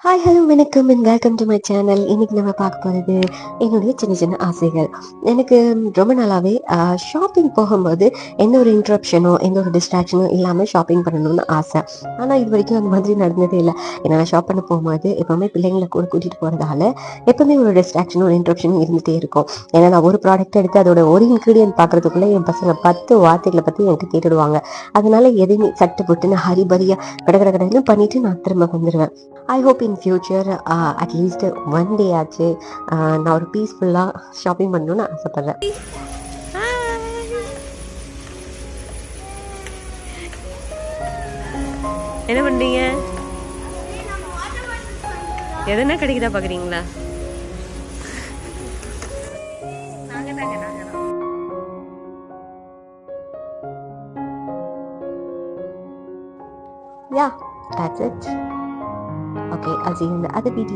Hi hello வணக்கம் and welcome to my channel. இன்னைக்கு நம்ம பார்க்க போகிறது என்னுடைய சின்ன சின்ன ஆசைகள். எனக்கு ரொம்ப நாளாகவே ஷாப்பிங் போகும்போது எந்த ஒரு இன்ட்ரப்ஷனோ எந்த ஒரு டிஸ்ட்ராக்ஷனோ இல்லாமல் ஷாப்பிங் பண்ணணும்னு ஆசை. ஆனால் இது வரைக்கும் அந்த மாதிரி நடந்ததே இல்லை. என்னால் ஷாப் பண்ண போகும்போது எப்போவுமே பிள்ளைங்களை கூட கூட்டிகிட்டு போகிறதால எப்போவுமே ஒரு டிஸ்ட்ராக்ஷனும் ஒரு இன்ட்ரப்ஷனும் இருந்துகிட்டே இருக்கும். ஏன்னா நான் ஒரு ப்ராடக்ட் எடுத்து அதோட ஒரு இன்க்ரீடியன்ட் பார்க்குறதுக்குள்ளே என் பசங்க 10 வார்த்தைகளை பற்றி என்கிட்ட கேட்டுடுவாங்க. அதனால எதையுமே சட்டு போட்டுன்னு ஹரிபரியாக கடை பண்ணிவிட்டு நான் திரும்ப வந்துடுவேன். I hope in future at least one day ஆச்சு நான் ஒரு பீஸ்ஃபுல்லாக ஷாப்பிங் பண்ணணும்னு ஆசைப்பட்றேன். என்ன பண்றீங்க? எதனா கிடைக்குதா பாக்குறீங்களா? Yeah, that's it. Okay, I'll see you in the other video.